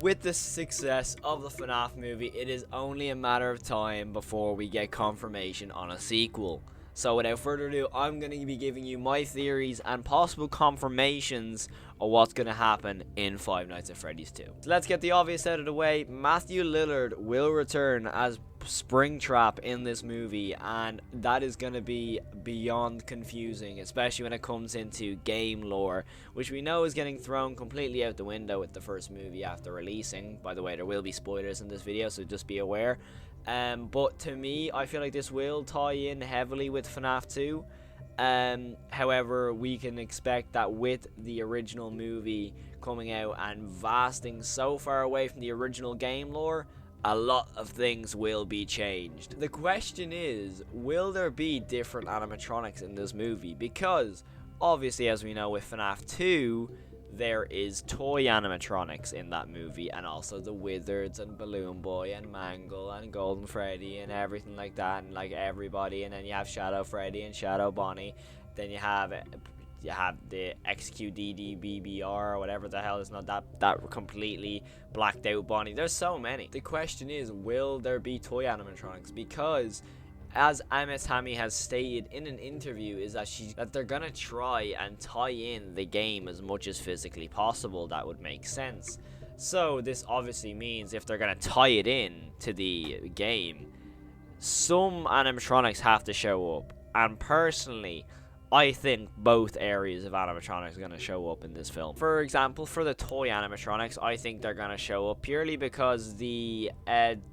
With the success of the Fnaf movie, it is only a matter of time before we get confirmation on a sequel. So without further ado, I'm going to be giving you my theories and possible confirmations of what's going to happen in Five Nights at Freddy's 2. So let's get the obvious out of the way. Matthew Lillard will return as Springtrap in this movie, and that is going to be beyond confusing, especially when it comes into game lore, which we know is getting thrown completely out the window with the first movie after releasing. By the way, there will be spoilers in this video, so just be aware. But to me, I feel like this will tie in heavily with FNAF 2. However, we can expect that with the original movie coming out and vasting so far away from the original game lore, a lot of things will be changed. The question is, will there be different animatronics in this movie? Because, obviously, as we know with FNAF 2, there is toy animatronics in that movie, and also the Wizards and Balloon Boy and Mangle and Golden Freddy and everything like that, and like everybody. And then you have Shadow Freddy and Shadow Bonnie. Then you have the XQDDBBR or whatever the hell is not that completely blacked out Bonnie. There's so many. The question is, will there be toy animatronics? Because as Emma Tammy has stated in an interview, is that they're gonna try and tie in the game as much as physically possible. That would make sense. So this obviously means if they're gonna tie it in to the game, some animatronics have to show up. And personally, I think both areas of animatronics are going to show up in this film. For example, for the toy animatronics, I think they're going to show up purely because the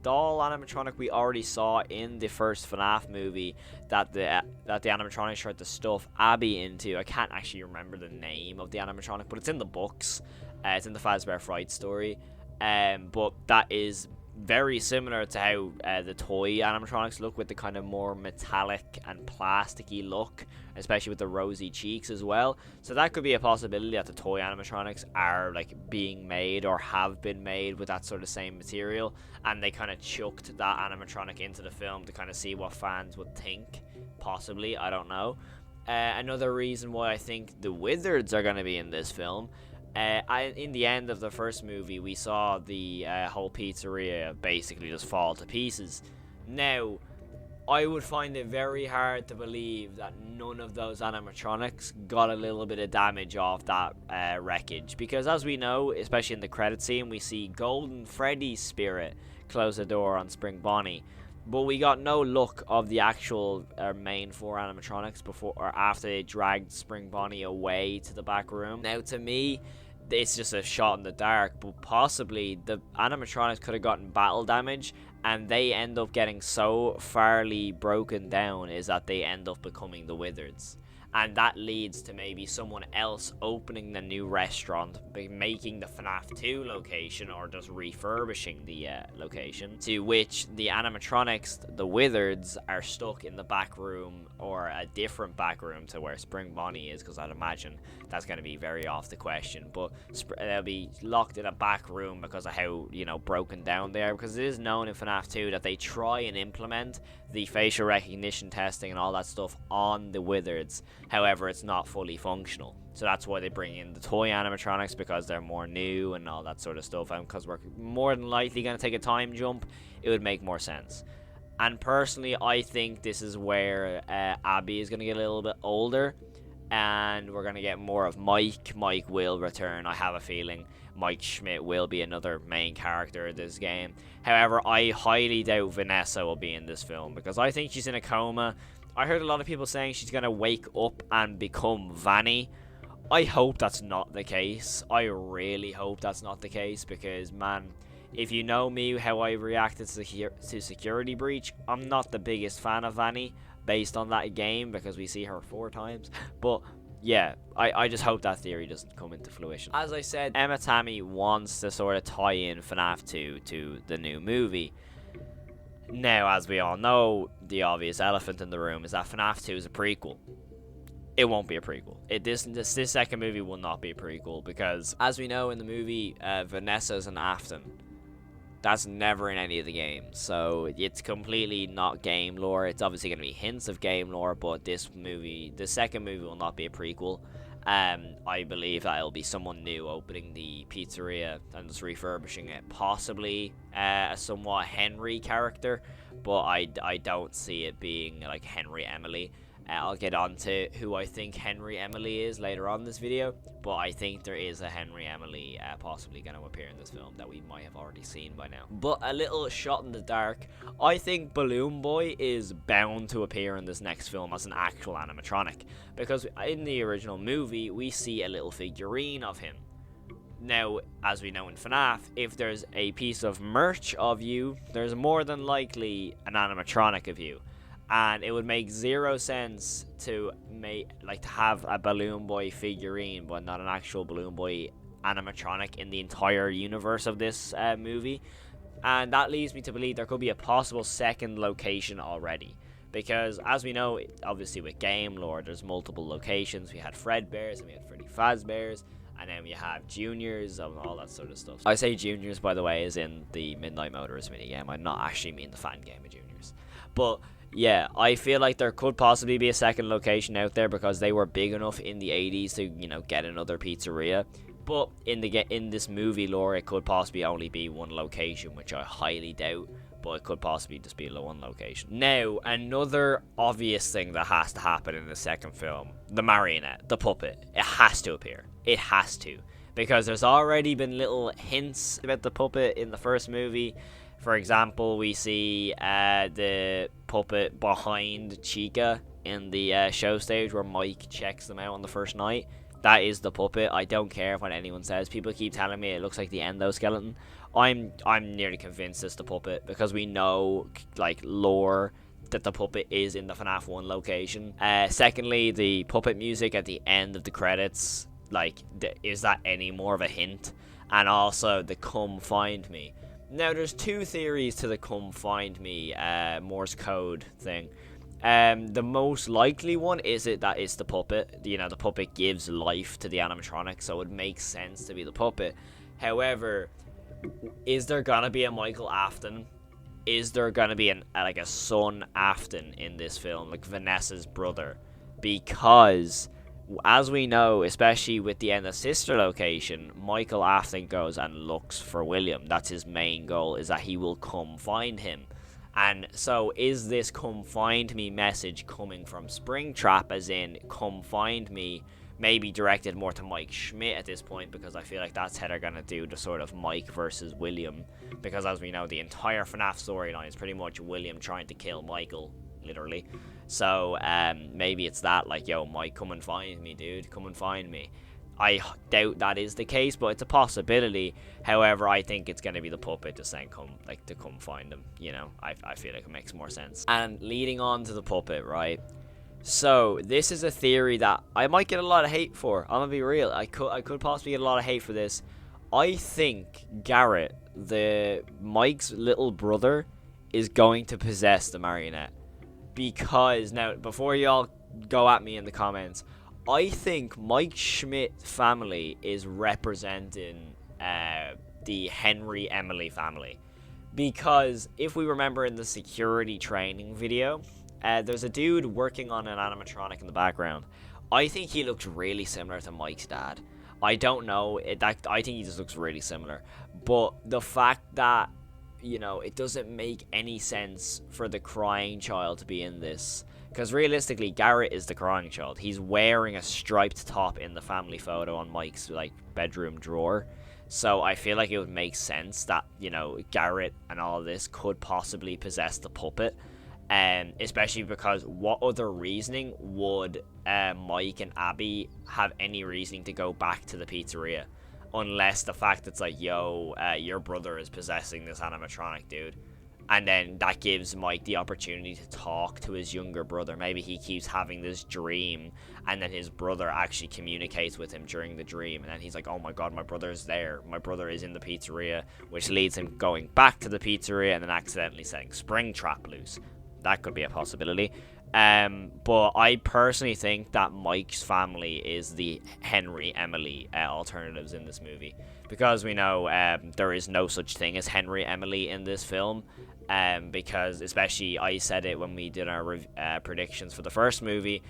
doll animatronic we already saw in the first FNAF movie that the animatronics tried to stuff Abby into. I can't actually remember the name of the animatronic, but it's in the books. It's in the Fazbear Fright story. But that is very similar to how the toy animatronics look, with the kind of more metallic and plasticky look, especially with the rosy cheeks as well. So that could be a possibility that the toy animatronics are like being made or have been made with that sort of same material, and they kind of chucked that animatronic into the film to kind of see what fans would think. Possibly, I don't know. Another reason why I think the Wizards are going to be in this film, in the end of the first movie, we saw the whole pizzeria basically just fall to pieces. Now, I would find it very hard to believe that none of those animatronics got a little bit of damage off that wreckage. Because as we know, especially in the credit scene, we see Golden Freddy's spirit close the door on Spring Bonnie. But we got no look of the actual main four animatronics before or after they dragged Spring Bonnie away to the back room. Now, to me, it's just a shot in the dark, but possibly the animatronics could have gotten battle damage, and they end up getting so farly broken down is that they end up becoming the Wizards. And that leads to maybe someone else opening the new restaurant, making the FNAF 2 location, or just refurbishing the location, to which the animatronics, the Wizards, are stuck in the back room, or a different back room to where Spring Bonnie is, because I'd imagine that's going to be very off the question. But they'll be locked in a back room because of how, broken down they are, because it is known in FNAF 2 that they try and implement the facial recognition testing and all that stuff on the Wizards. However, it's not fully functional. So that's why they bring in the toy animatronics, because they're more new and all that sort of stuff. And because we're more than likely going to take a time jump, it would make more sense. And personally, I think this is where Abby is going to get a little bit older, and we're going to get more of Mike. Mike will return. I have a feeling Mike Schmidt will be another main character of this game. However, I highly doubt Vanessa will be in this film, because I think she's in a coma. I heard a lot of people saying she's going to wake up and become Vanny. I hope that's not the case. I really hope that's not the case, because, man, if you know me, how I reacted to Security Breach, I'm not the biggest fan of Vanny based on that game, because we see her 4 times. But yeah, I just hope that theory doesn't come into fruition. As I said, Emma Tammy wants to sort of tie in FNAF 2 to the new movie. Now, as we all know, the obvious elephant in the room is that FNAF 2 is a prequel. It won't be a prequel. This second movie will not be a prequel, because, as we know in the movie, Vanessa's an Afton. That's never in any of the games, so it's completely not game lore. It's obviously going to be hints of game lore, but the second movie will not be a prequel. I believe that it'll be someone new opening the pizzeria and just refurbishing it. Possibly a somewhat Henry character, but I don't see it being like Henry Emily. I'll get on to who I think Henry Emily is later on in this video, but I think there is a Henry Emily possibly going to appear in this film that we might have already seen by now. But a little shot in the dark, I think Balloon Boy is bound to appear in this next film as an actual animatronic, because in the original movie we see a little figurine of him. Now, as we know in Fnaf, if there's a piece of merch of you, there's more than likely an animatronic of you. And it would make zero sense to have a Balloon Boy figurine, but not an actual Balloon Boy animatronic in the entire universe of this movie. And that leads me to believe there could be a possible second location already. Because, as we know, obviously with game lore, there's multiple locations. We had Fredbear's, and we had Freddy Fazbear's, and then we have Juniors, and all that sort of stuff. I say Juniors, by the way, is in the Midnight Motorist minigame. I not actually mean the fan game of Juniors. But yeah, I feel like there could possibly be a second location out there because they were big enough in the 80s to, get another pizzeria. But in this movie lore, it could possibly only be one location, which I highly doubt. But it could possibly just be one location. Now, another obvious thing that has to happen in the second film, the marionette, the puppet, it has to appear. It has to. Because there's already been little hints about the puppet in the first movie. For example, we see the puppet behind Chica in the show stage where Mike checks them out on the first night. That is the puppet. I don't care what anyone says. People keep telling me it looks like the endoskeleton. I'm nearly convinced it's the puppet because we know, lore that the puppet is in the FNAF 1 location. Secondly, the puppet music at the end of the credits, is that any more of a hint? And also the "Come Find Me." Now, there's two theories to the "Come Find Me" Morse code thing. The most likely one is that it's the puppet. The puppet gives life to the animatronic, so it makes sense to be the puppet. However, is there gonna be a Michael Afton? Is there gonna be a son Afton in this film, like Vanessa's brother? Because, as we know, especially with the end of Sister location, Michael Afton goes and looks for William. That's his main goal, is that he will come find him. And so is this "come find me" message coming from Springtrap, as in "come find me," maybe directed more to Mike Schmidt at this point, because I feel like that's how they're going to do the sort of Mike versus William, because as we know, the entire FNAF storyline is pretty much William trying to kill Michael, literally. So maybe it's that, yo, Mike, come and find me, dude, come and find me. I doubt that is the case, but it's a possibility. However, I think it's going to be the puppet just saying to come find him. I feel like it makes more sense. And leading on to the puppet, right? So this is a theory that I might get a lot of hate for. I'm gonna be real. I could possibly get a lot of hate for this. I think Garrett, Mike's little brother, is going to possess the marionette. Because now, before y'all go at me in the comments, I think Mike Schmidt family is representing the Henry Emily family. Because if we remember in the security training video, there's a dude working on an animatronic in the background. I think he looks really similar to Mike's dad. I don't know. I think he just looks really similar. But the fact that, it doesn't make any sense for the crying child to be in this. Because realistically, Garrett is the crying child. He's wearing a striped top in the family photo on Mike's bedroom drawer. So I feel like it would make sense that, Garrett and all of this could possibly possess the puppet. Especially because what other reasoning would Mike and Abby have any reasoning to go back to the pizzeria? Unless the fact it's your brother is possessing this animatronic, dude. And then that gives Mike the opportunity to talk to his younger brother. Maybe he keeps having this dream, and then his brother actually communicates with him during the dream. And then he's like, oh my god, my brother's there. My brother is in the pizzeria, which leads him going back to the pizzeria and then accidentally setting Springtrap loose. That could be a possibility. But I personally think that Mike's family is the Henry Emily alternatives in this movie. because we know there is no such thing as Henry Emily in this film. Because especially I said it when we did our predictions for the first movie,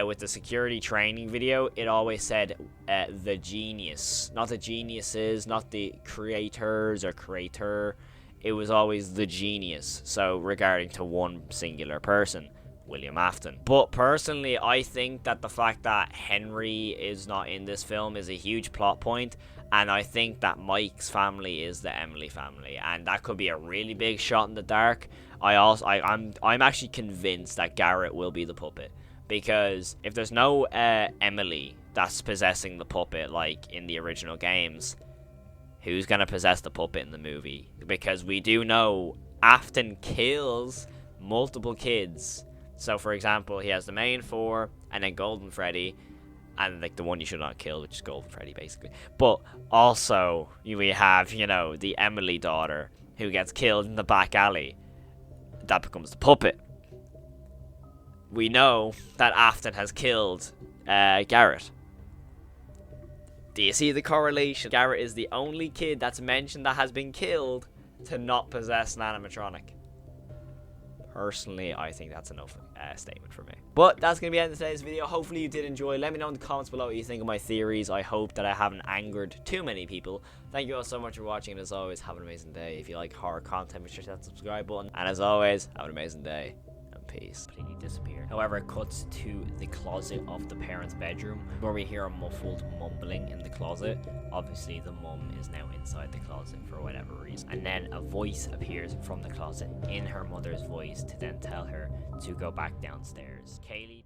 with the security training video, it always said the genius, not the geniuses, not the creators or creator. It was always the genius, so regarding to one singular person, William Afton. But personally, I think that the fact that Henry is not in this film is a huge plot point, and I think that Mike's family is the Emily family, and that could be a really big shot in the dark. I'm actually convinced that Garrett will be the puppet, because if there's no Emily that's possessing the puppet like in the original games, who's gonna possess the puppet in the movie? Because we do know Afton kills multiple kids. So, for example, he has the main four, and then Golden Freddy, and like the one you should not kill, which is Golden Freddy, basically. But also, we have, the Emily daughter, who gets killed in the back alley. That becomes the puppet. We know that Afton has killed Garrett. Do you see the correlation? Garrett is the only kid that's mentioned that has been killed to not possess an animatronic. Personally, I think that's enough statement for me. But that's going to be the end of today's video. Hopefully you did enjoy. Let me know in the comments below what you think of my theories. I hope that I haven't angered too many people. Thank you all so much for watching, and as always, have an amazing day. If you like horror content, make sure to hit that subscribe button. And as always, have an amazing day. Peace. Completely disappeared. However, it cuts to the closet of the parents' bedroom, where we hear a muffled mumbling in the closet. Obviously, the mum is now inside the closet for whatever reason. And then a voice appears from the closet in her mother's voice to then tell her to go back downstairs. Kaylee